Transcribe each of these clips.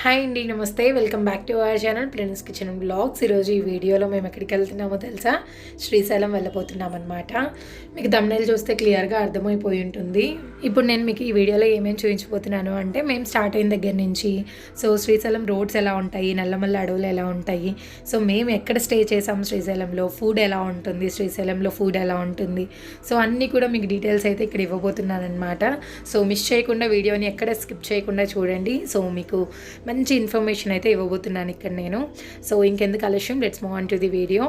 Hi అండి, నమస్తే. Welcome back to our channel Pranees kitchen and vlogs. ఈరోజు ఈ వీడియోలో మేము ఎక్కడికి వెళ్తున్నామో తెలుసా? శ్రీశైలం వెళ్ళబోతున్నాం అనమాట. మీకు థంబ్నెయిల్ చూస్తే క్లియర్గా అర్థమైపోయి ఉంటుంది. ఇప్పుడు నేను మీకు ఈ వీడియోలో ఏమేమి చూపించబోతున్నాను అంటే, మేము స్టార్ట్ అయిన దగ్గర నుంచి శ్రీశైలం రోడ్స్ ఎలా ఉంటాయి, నల్లమల్ల అడవులు ఎలా ఉంటాయి, మేము ఎక్కడ స్టే చేసాం, శ్రీశైలంలో ఫుడ్ ఎలా ఉంటుంది, శ్రీశైలంలో ఫుడ్ ఎలా ఉంటుంది, అన్నీ కూడా మీకు డీటెయిల్స్ అయితే ఇక్కడ ఇవ్వబోతున్నాను అనమాట. మిస్ చేయకుండా వీడియోని ఎక్కడ స్కిప్ చేయకుండా చూడండి. మీకు మంచి ఇన్ఫర్మేషన్ అయితే ఇవ్వబోతున్నాను ఇక్కడ నేను. ఇంకెందుకు ఆలస్యం, let's move on to the video.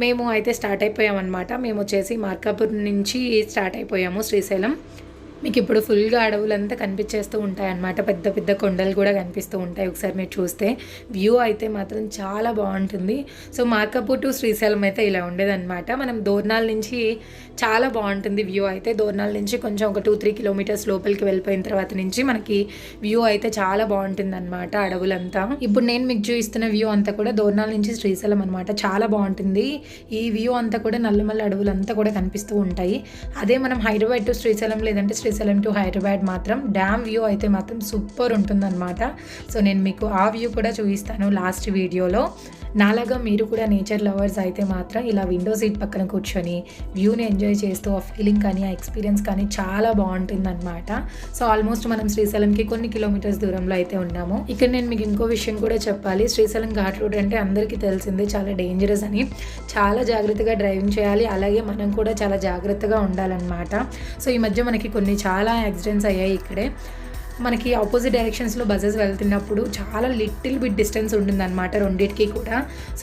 మేము అయితే స్టార్ట్ అయిపోయామన్నమాట. మేము వచ్చేసి మార్కాపూర్ నుంచి స్టార్ట్ అయిపోయాము శ్రీశైలం. మీకు ఇప్పుడు ఫుల్గా అడవులంతా కనిపించేస్తూ ఉంటాయి అన్నమాట. పెద్ద పెద్ద కొండలు కూడా కనిపిస్తూ ఉంటాయి. ఒకసారి మీరు చూస్తే వ్యూ అయితే మాత్రం చాలా బాగుంటుంది. మార్కాపూర్ టు శ్రీశైలం అయితే ఇలా ఉండేదన్నమాట. మనం దోర్నాల నుంచి చాలా బాగుంటుంది వ్యూ అయితే. దోర్నాల నుంచి కొంచెం ఒక 2-3 కిలోమీటర్స్ లోపలికి వెళ్ళిపోయిన తర్వాత నుంచి మనకి వ్యూ అయితే చాలా బాగుంటుంది అనమాట, అడవులంతా. ఇప్పుడు నేను మీకు చూపిస్తున్న వ్యూ అంతా కూడా దోర్నాల నుంచి శ్రీశైలం అనమాట. చాలా బాగుంటుంది. ఈ వ్యూ అంతా కూడా నల్లమల్ల అడవులంతా కూడా కనిపిస్తూ ఉంటాయి. అదే మనం హైదరాబాద్ టు శ్రీశైలం లేదంటే శ్రీశైలం టు హైదరాబాద్ మాత్రం డ్యామ్ వ్యూ అయితే మాత్రం సూపర్ ఉంటుందన్నమాట. నేను మీకు ఆ వ్యూ కూడా చూపిస్తాను లాస్ట్ వీడియోలో. నాలాగా మీరు కూడా నేచర్ లవర్స్ అయితే మాత్రం ఇలా విండో సీట్ పక్కన కూర్చొని వ్యూని ఎంజాయ్ చేస్తూ ఆ ఫీలింగ్ కానీ ఆ ఎక్స్పీరియన్స్ కానీ చాలా బాగుంటుందన్నమాట. ఆల్మోస్ట్ మనం శ్రీశైలంకి కొన్ని కిలోమీటర్స్ దూరంలో అయితే ఉన్నాము. ఇక్కడ నేను మీకు ఇంకో విషయం కూడా చెప్పాలి. శ్రీశైలం ఘాట్ రోడ్ అంటే అందరికీ తెలిసిందే, చాలా డేంజరస్ అని. చాలా జాగ్రత్తగా డ్రైవింగ్ చేయాలి, అలాగే మనం కూడా చాలా జాగ్రత్తగా ఉండాలన్నమాట. ఈ మధ్య మనకి చాలా యాక్సిడెంట్స్ అయ్యాయి ఇక్కడే. మనకి ఆపోజిట్ డైరెక్షన్స్లో బస్సెస్ వెళ్తున్నప్పుడు చాలా లిటిల్ బిట్ డిస్టెన్స్ ఉంటుందన్నమాట రెండింటికి కూడా.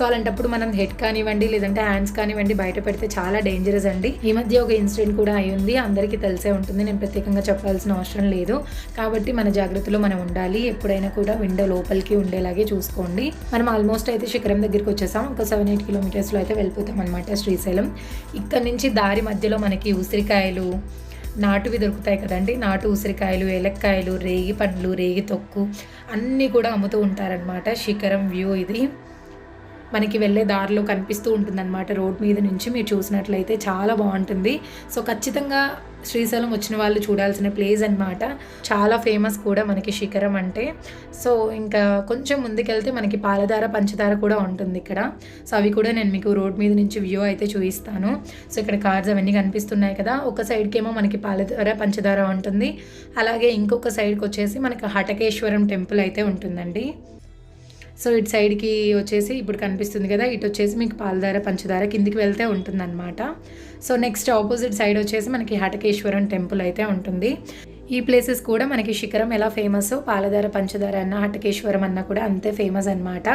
అలాంటప్పుడు మనం హెడ్ కానివ్వండి లేదంటే హ్యాండ్స్ కానివ్వండి బయట పెడితే చాలా డేంజరస్ అండి. ఈ మధ్య ఒక ఇన్సిడెంట్ కూడా అయ్యింది, అందరికీ తెలిసే ఉంటుంది, నేను ప్రత్యేకంగా చెప్పాల్సిన అవసరం లేదు. కాబట్టి మన జాగ్రత్తలో మనం ఉండాలి. ఎప్పుడైనా కూడా విండో లోపలికి ఉండేలాగే చూసుకోండి. మనం ఆల్మోస్ట్ అయితే శిఖరం దగ్గరికి వచ్చేసాం. ఒక 7-8 కిలోమీటర్స్లో అయితే వెళ్ళిపోతాం అనమాట శ్రీశైలం. ఇక్కడ నుంచి దారి మధ్యలో మనకి ఉసిరికాయలు నాటువి దొరుకుతాయి కదండి. నాటు ఉసిరికాయలు, ఏలక్కాయలు, రేగి పండ్లు, రేగి తొక్కు అన్నీ కూడా అమ్ముతూ ఉంటారనమాట. శిఖరం వ్యూ ఇది మనకి వెళ్ళే దారిలో కనిపిస్తూ ఉంటుందన్నమాట. రోడ్ మీద నుంచి మీరు చూసినట్లయితే చాలా బాగుంటుంది. ఖచ్చితంగా శ్రీశైలం వచ్చిన వాళ్ళు చూడాల్సిన ప్లేస్ అనమాట. చాలా ఫేమస్ కూడా మనకి శిఖరం అంటే. ఇంకా కొంచెం ముందుకెళ్తే మనకి పాలధార, పంచదార కూడా ఉంటుంది ఇక్కడ. అవి కూడా నేను మీకు రోడ్ మీద నుంచి వ్యూ అయితే చూపిస్తాను. ఇక్కడ కార్స్ అవన్నీ కనిపిస్తున్నాయి కదా. ఒక సైడ్కి ఏమో మనకి పాలధార, పంచదార ఉంటుంది, అలాగే ఇంకొక సైడ్కి వచ్చేసి మనకి హటకేశ్వరం టెంపుల్ అయితే ఉంటుందండి. ఇటు సైడ్కి వచ్చేసి ఇప్పుడు కనిపిస్తుంది కదా, ఇటు వచ్చేసి మీకు పాలధార, పంచదార కిందికి వెళ్తే ఉంటుందన్నమాట. నెక్స్ట్ ఆపోజిట్ సైడ్ వచ్చేసి మనకి హటకేశ్వరం టెంపుల్ అయితే ఉంటుంది. ఈ ప్లేసెస్ కూడా మనకి శిఖరం ఎలా ఫేమస్, పాలధార, పంచదార అన్న, హటకేశ్వరం అన్న కూడా అంతే ఫేమస్ అనమాట.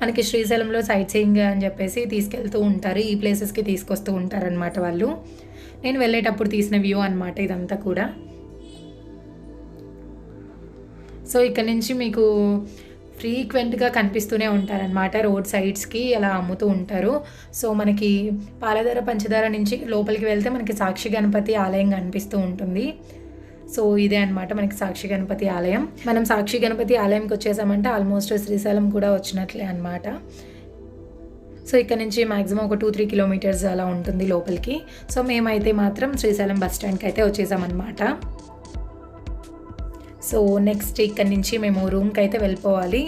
మనకి శ్రీశైలంలో సైట్ సీయింగ్ అని చెప్పేసి తీసుకెళ్తూ ఉంటారు, ఈ ప్లేసెస్కి తీసుకొస్తూ ఉంటారనమాట వాళ్ళు. నేను వెళ్ళేటప్పుడు తీసిన వ్యూ అనమాట ఇదంతా కూడా. ఇక్కడ నుంచి మీకు ఫ్రీక్వెంట్గా కనిపిస్తూనే ఉంటారనమాట. రోడ్ సైడ్స్కి అలా అమ్ముతూ ఉంటారు. మనకి పాలధార, పంచదార నుంచి లోపలికి వెళ్తే మనకి సాక్షి గణపతి ఆలయం కనిపిస్తూ ఉంటుంది. ఇదే అనమాట మనకి సాక్షి గణపతి ఆలయం. మనం సాక్షి గణపతి ఆలయంకి వచ్చేసామంటే ఆల్మోస్ట్ శ్రీశైలం కూడా వచ్చినట్లే అనమాట. ఇక్కడ నుంచి మ్యాక్సిమం ఒక 2-3 కిలోమీటర్స్ అలా ఉంటుంది లోపలికి. మేమైతే మాత్రం శ్రీశైలం బస్ స్టాండ్కి అయితే వచ్చేసామన్నమాట. నెక్స్ట్ ఇక్కడ నుంచి మేము రూమ్కి అయితే వెళ్ళిపోవాలి.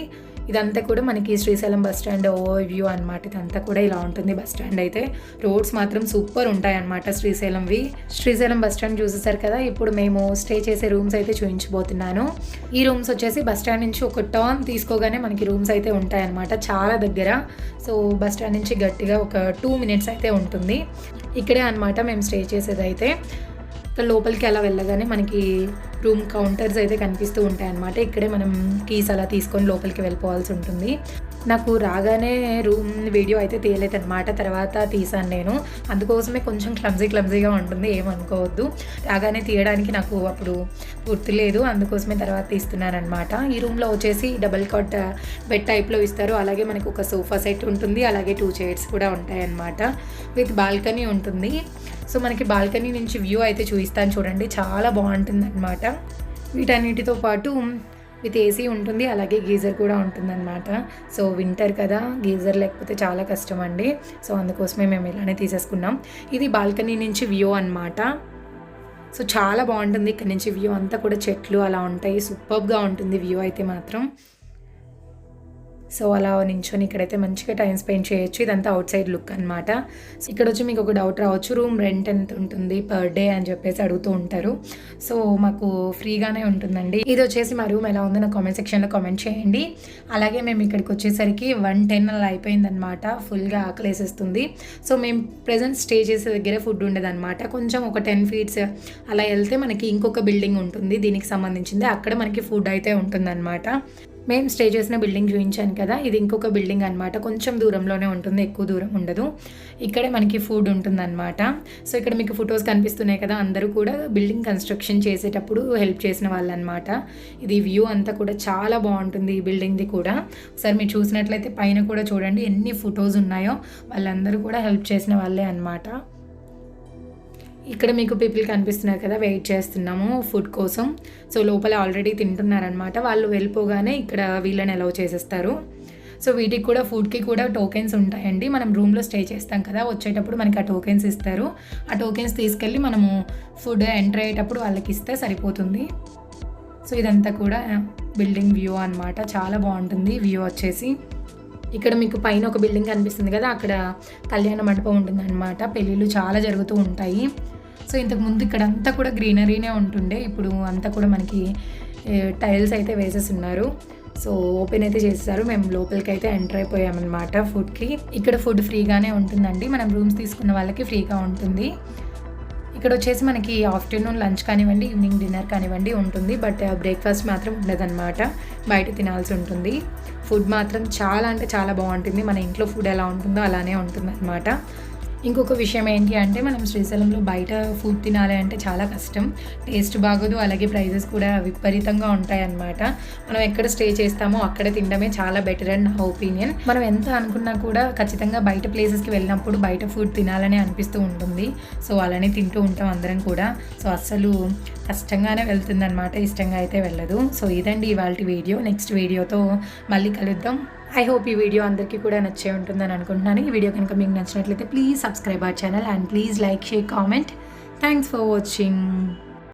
ఇదంతా కూడా మనకి Srisailam bus stand over view అనమాట. ఇదంతా కూడా ఇలా ఉంటుంది బస్ స్టాండ్ అయితే. రోడ్స్ మాత్రం సూపర్ ఉంటాయి అన్నమాట శ్రీశైలంవి. శ్రీశైలం బస్ స్టాండ్ చూసేసారు కదా. ఇప్పుడు మేము స్టే చేసే రూమ్స్ అయితే చూపించబోతున్నాను. ఈ రూమ్స్ వచ్చేసి బస్ స్టాండ్ నుంచి ఒక టర్న్ తీసుకోగానే మనకి రూమ్స్ అయితే ఉంటాయి అన్నమాట, చాలా దగ్గర. బస్ స్టాండ్ నుంచి గట్టిగా ఒక 2 మినిట్స్ అయితే ఉంటుంది. ఇక్కడే అనమాట మేము స్టే చేసేది అయితే. లోపలికి అలా వెళ్ళగానే మనకి రూమ్ కౌంటర్స్ అయితే కనిపిస్తూ ఉంటాయి అన్నమాట. ఇక్కడే మనం కీస్ అలా తీసుకొని లోపలికి వెళ్ళిపోవాల్సి ఉంటుంది. నాకు రాగానే రూమ్ వీడియో అయితే తీయలేదన్నమాట, తర్వాత తీసాను నేను. అందుకోసమే కొంచెం క్లమ్జీగా ఉంటుంది, ఏమనుకోవద్దు. రాగానే తీయడానికి నాకు అప్పుడు గుర్తులేదు, అందుకోసమే తర్వాత తీస్తున్నాను అనమాట. ఈ రూమ్లో వచ్చేసి డబల్ కాట్ బెడ్ టైప్లో ఇస్తారు. అలాగే మనకు ఒక సోఫా సెట్ ఉంటుంది, అలాగే 2 చైర్స్ కూడా ఉంటాయి అన్నమాట. విత్ బాల్కనీ ఉంటుంది. మనకి బాల్కనీ నుంచి వ్యూ అయితే చూపిస్తాను చూడండి, చాలా బాగుంటుంది అనమాట. వీటన్నిటితో పాటు విత్ ఏసీ ఉంటుంది, అలాగే గీజర్ కూడా ఉంటుందన్నమాట. వింటర్ కదా, గీజర్ లేకపోతే చాలా కష్టం అండి. అందుకోసమే మేము ఇలానే తీసేసుకున్నాం. ఇది బాల్కనీ నుంచి వ్యూ అనమాట. చాలా బాగుంటుంది. ఇక్కడ నుంచి వ్యూ అంతా కూడా చెట్లు అలా ఉంటాయి, సూపర్గా ఉంటుంది వ్యూ అయితే మాత్రం. సో అలా నించొని ఇక్కడైతే మంచిగా టైం స్పెండ్ చేయొచ్చు. ఇదంతా అవుట్ సైడ్ లుక్ అనమాట. ఇక్కడ వచ్చి మీకు ఒక డౌట్ రావచ్చు, రూమ్ రెంట్ ఎంత ఉంటుంది పర్ డే అని చెప్పేసి అడుగుతూ ఉంటారు. సో మాకు ఫ్రీగానే ఉంటుందండి. ఇది వచ్చేసి మా రూమ్ ఎలా ఉందో నా కామెంట్ సెక్షన్లో కామెంట్ చేయండి. అలాగే మేము ఇక్కడికి వచ్చేసరికి 1:10 అలా అయిపోయిందనమాట. ఫుల్గా ఆకలేసేస్తుంది. సో మేము ప్రెజెంట్ స్టే చేసే దగ్గరే ఫుడ్ ఉండదన్నమాట. కొంచెం ఒక 10 feet అలా వెళ్తే మనకి ఇంకొక బిల్డింగ్ ఉంటుంది దీనికి సంబంధించింది. అక్కడ మనకి ఫుడ్ అయితే ఉంటుందన్నమాట. మేము స్టే చేసిన బిల్డింగ్ చూపించాను కదా, ఇది ఇంకొక బిల్డింగ్ అనమాట. కొంచెం దూరంలోనే ఉంటుంది, ఎక్కువ దూరం ఉండదు. ఇక్కడే మనకి ఫుడ్ ఉంటుందన్నమాట. సో ఇక్కడ మీకు ఫొటోస్ కనిపిస్తున్నాయి కదా, అందరూ కూడా బిల్డింగ్ కన్స్ట్రక్షన్ చేసేటప్పుడు హెల్ప్ చేసిన వాళ్ళు అనమాట. ఇది వ్యూ అంతా కూడా చాలా బాగుంటుంది ఈ బిల్డింగ్ది కూడా. ఒకసారి మీరు చూసినట్లయితే పైన కూడా చూడండి ఎన్ని ఫొటోస్ ఉన్నాయో, వాళ్ళందరూ కూడా హెల్ప్ చేసిన వాళ్ళే అనమాట. ఇక్కడ మీకు పీపుల్ కనిపిస్తున్నారు కదా, వెయిట్ చేస్తున్నాము ఫుడ్ కోసం. సో లోపల ఆల్రెడీ తింటున్నారనమాట. వాళ్ళు వెళ్ళిపోగానే ఇక్కడ వీళ్ళని అలౌ చేసేస్తారు. సో వీటికి కూడా ఫుడ్కి కూడా టోకెన్స్ ఉంటాయండి. మనం రూమ్లో స్టే చేస్తాం కదా, వచ్చేటప్పుడు మనకి ఆ టోకెన్స్ ఇస్తారు. ఆ టోకెన్స్ తీసుకెళ్ళి మనము ఫుడ్ ఎంటర్ అయ్యేటప్పుడు వాళ్ళకి ఇస్తే సరిపోతుంది. సో ఇదంతా కూడా బిల్డింగ్ వ్యూ అనమాట. చాలా బాగుంటుంది వ్యూ వచ్చేసి. ఇక్కడ మీకు పైన ఒక బిల్డింగ్ కనిపిస్తుంది కదా, అక్కడ కళ్యాణ మండపం ఉంటుందన్నమాట. పెళ్ళిళ్ళు చాలా జరుగుతూ ఉంటాయి. సో ఇంతకుముందు ఇక్కడ అంతా కూడా గ్రీనరీనే ఉంటుండే. ఇప్పుడు అంతా కూడా మనకి టైల్స్ అయితే వేసేస్తున్నారు. సో ఓపెన్ అయితే చేస్తారు. మేము లోపలికి అయితే ఎంటర్ అయిపోయామన్నమాట ఫుడ్కి. ఇక్కడ ఫుడ్ ఫ్రీగానే ఉంటుందండి. మనం రూమ్స్ తీసుకున్న వాళ్ళకి ఫ్రీగా ఉంటుంది. ఇక్కడ వచ్చేసి మనకి ఆఫ్టర్నూన్ లంచ్ కానివ్వండి, ఈవినింగ్ డిన్నర్ కానివ్వండి ఉంటుంది. బట్ బ్రేక్ఫాస్ట్ మాత్రం ఉండదన్నమాట, బయట తినాల్సి ఉంటుంది. ఫుడ్ మాత్రం చాలా అంటే చాలా బాగుంటుంది. మన ఇంట్లో ఫుడ్ ఎలా ఉంటుందో అలానే ఉంటుందన్నమాట. ఇంకొక విషయం ఏంటి అంటే, మనం శ్రీశైలంలో బయట ఫుడ్ తినాలి అంటే చాలా కష్టం. టేస్ట్ బాగోదు, అలాగే ప్రైజెస్ కూడా విపరీతంగా ఉంటాయన్నమాట. మనం ఎక్కడ స్టే చేస్తామో అక్కడ తినడమే చాలా బెటర్ అని నా ఒపీనియన్. మనం ఎంత అనుకున్నా కూడా ఖచ్చితంగా బయట ప్లేసెస్కి వెళ్ళినప్పుడు బయట ఫుడ్ తినాలని అనిపిస్తూ ఉంటుంది. సో అలానే తింటూ ఉంటాం అందరం కూడా. సో అస్సలు కష్టంగానే వెళ్తుందన్నమాట, ఇష్టంగా అయితే వెళ్ళదు. సో ఇదండి ఇవాళ వీడియో. నెక్స్ట్ వీడియోతో మళ్ళీ కలుద్దాం. ఐ హోప్ ఈ వీడియో అందరికీ కూడా నచ్చే ఉంటుందని అనుకుంటున్నాను. ఈ వీడియో కనుక మీకు నచ్చినట్లయితే please subscribe our channel and please like, share, comment. Thanks for watching.